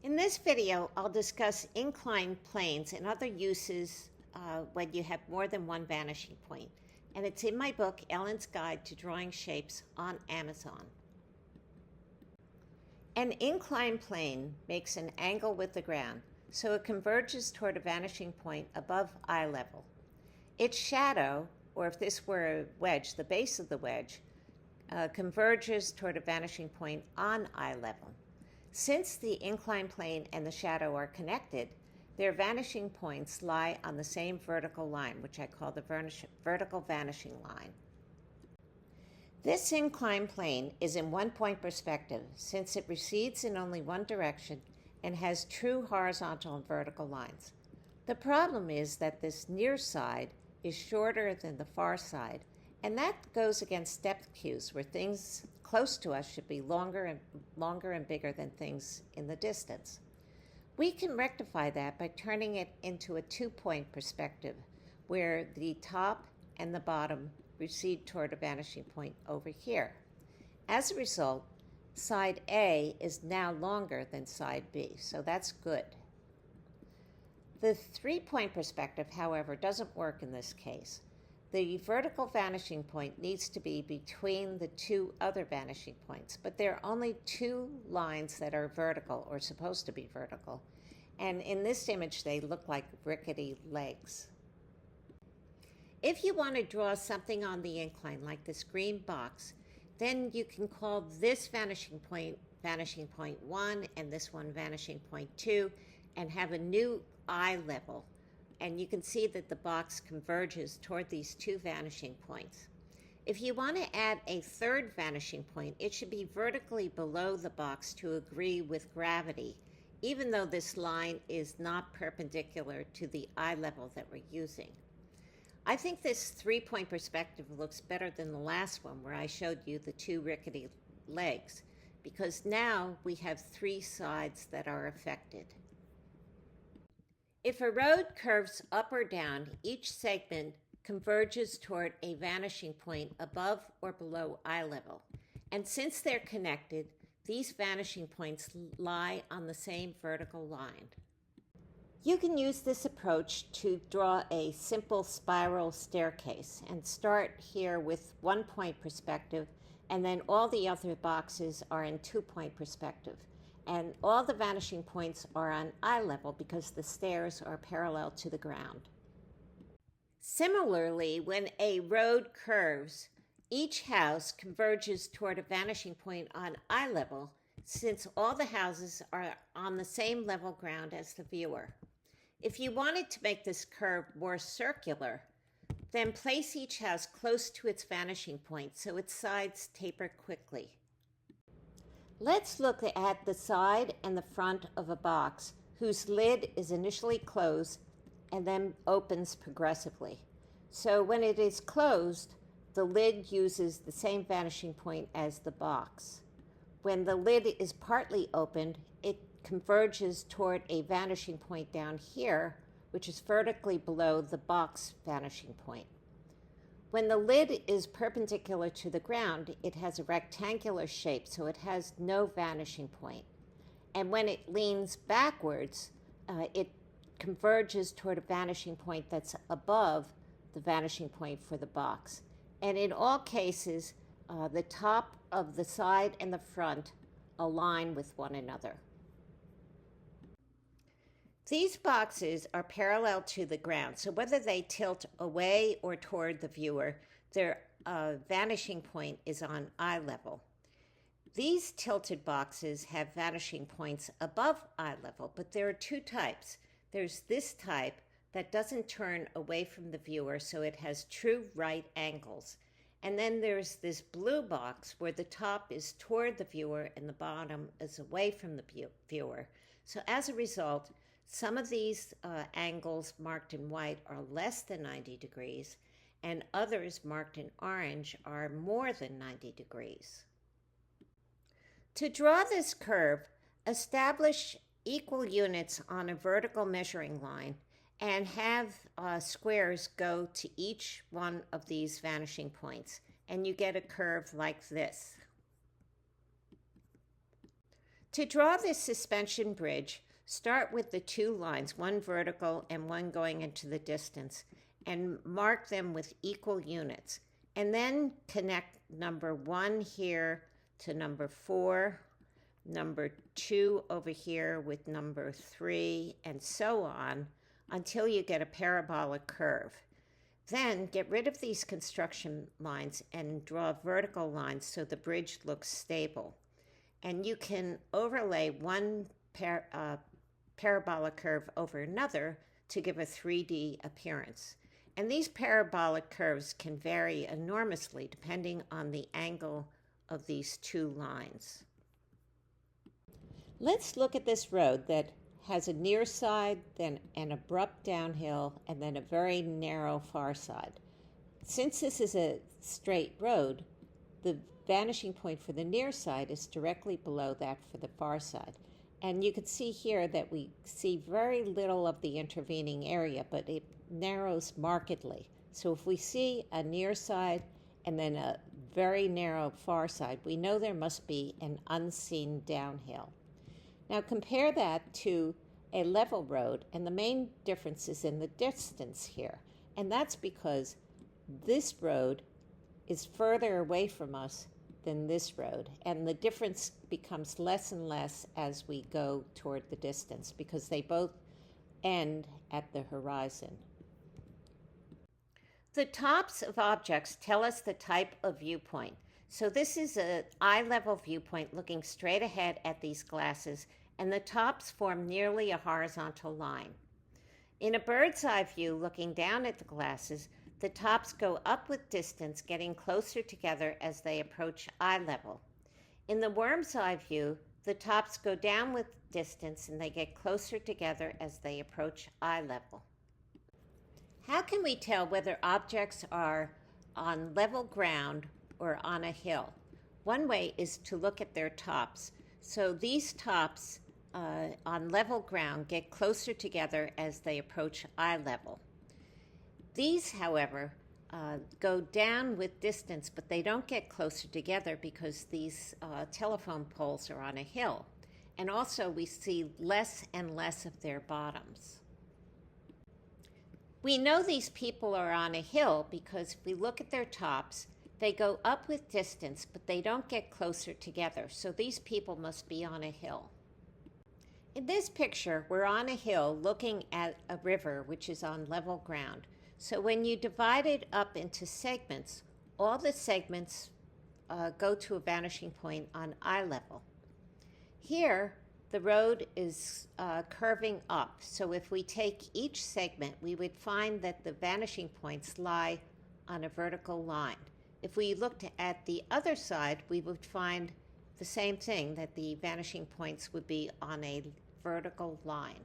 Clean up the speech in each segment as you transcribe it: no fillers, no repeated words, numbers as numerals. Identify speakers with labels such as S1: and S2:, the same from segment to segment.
S1: In this video, I'll discuss inclined planes and other uses when you have more than one vanishing point. And it's in my book, Ellen's Guide to Drawing Shapes, on Amazon. An inclined plane makes an angle with the ground, so it converges toward a vanishing point above eye level. Its shadow, or if this were a wedge, the base of the wedge, converges toward a vanishing point on eye level. Since the inclined plane and the shadow are connected, their vanishing points lie on the same vertical line, which I call the vertical vanishing line. This inclined plane is in one-point perspective since it recedes in only one direction and has true horizontal and vertical lines. The problem is that this near side is shorter than the far side, and that goes against depth cues, where things close to us should be longer and bigger than things in the distance. We can rectify that by turning it into a two-point perspective, where the top and the bottom recede toward a vanishing point over here. As a result, side A is now longer than side B, so that's good. The three-point perspective, however, doesn't work in this case. The vertical vanishing point needs to be between the two other vanishing points, but there are only two lines that are vertical, or supposed to be vertical, and in this image they look like rickety legs. If you want to draw something on the incline, like this green box, then you can call this vanishing point 1 and this one vanishing point 2 and have a new eye level. And you can see that the box converges toward these two vanishing points. If you want to add a third vanishing point, it should be vertically below the box to agree with gravity, even though this line is not perpendicular to the eye level that we're using. I think this three-point perspective looks better than the last one where I showed you the two rickety legs, because now we have three sides that are affected. If a road curves up or down, each segment converges toward a vanishing point above or below eye level. And since they're connected, these vanishing points lie on the same vertical line. You can use this approach to draw a simple spiral staircase and start here with one-point perspective, and then all the other boxes are in two-point perspective. And all the vanishing points are on eye level because the stairs are parallel to the ground. Similarly, when a road curves, each house converges toward a vanishing point on eye level since all the houses are on the same level ground as the viewer. If you wanted to make this curve more circular, then place each house close to its vanishing point so its sides taper quickly. Let's look at the side and the front of a box whose lid is initially closed and then opens progressively. So when it is closed, the lid uses the same vanishing point as the box. When the lid is partly opened, it converges toward a vanishing point down here, which is vertically below the box vanishing point. When the lid is perpendicular to the ground, it has a rectangular shape, so it has no vanishing point. And when it leans backwards, it converges toward a vanishing point that's above the vanishing point for the box. And in all cases, the top of the side and the front align with one another. These boxes are parallel to the ground, so whether they tilt away or toward the viewer, their vanishing point is on eye level. These tilted boxes have vanishing points above eye level, but there are two types. There's this type that doesn't turn away from the viewer, so it has true right angles. And then there's this blue box where the top is toward the viewer and the bottom is away from the viewer. So as a result, some of these angles marked in white are less than 90 degrees, and others marked in orange are more than 90 degrees. To draw this curve, establish equal units on a vertical measuring line and have squares go to each one of these vanishing points, and you get a curve like this. To draw this suspension bridge, start with the two lines, one vertical and one going into the distance, and mark them with equal units. And then connect number 1 here to number 4, number 2 over here with number 3, and so on until you get a parabolic curve. Then get rid of these construction lines and draw vertical lines so the bridge looks stable. And you can overlay one parabolic curve over another to give a 3D appearance. And these parabolic curves can vary enormously depending on the angle of these two lines. Let's look at this road that has a near side, then an abrupt downhill, and then a very narrow far side. Since this is a straight road, the vanishing point for the near side is directly below that for the far side. And you can see here that we see very little of the intervening area, but it narrows markedly. So if we see a near side and then a very narrow far side, we know there must be an unseen downhill. Now compare that to a level road, and the main difference is in the distance here. And that's because this road is further away from us than this road, and the difference becomes less and less as we go toward the distance because they both end at the horizon. The tops of objects tell us the type of viewpoint. So this is an eye-level viewpoint looking straight ahead at these glasses, and the tops form nearly a horizontal line. In a bird's eye view looking down at the glasses, the tops go up with distance, getting closer together as they approach eye level. In the worm's eye view, the tops go down with distance and they get closer together as they approach eye level. How can we tell whether objects are on level ground or on a hill? One way is to look at their tops. So these tops on level ground get closer together as they approach eye level. These, however, go down with distance, but they don't get closer together because these telephone poles are on a hill. And also we see less and less of their bottoms. We know these people are on a hill because if we look at their tops, they go up with distance, but they don't get closer together. So these people must be on a hill. In this picture, we're on a hill looking at a river which is on level ground. So when you divide it up into segments, all the segments go to a vanishing point on eye level. Here, the road is curving up. So if we take each segment, we would find that the vanishing points lie on a vertical line. If we looked at the other side, we would find the same thing, that the vanishing points would be on a vertical line.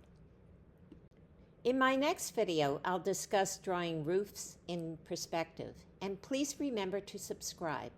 S1: In my next video, I'll discuss drawing roofs in perspective, and please remember to subscribe.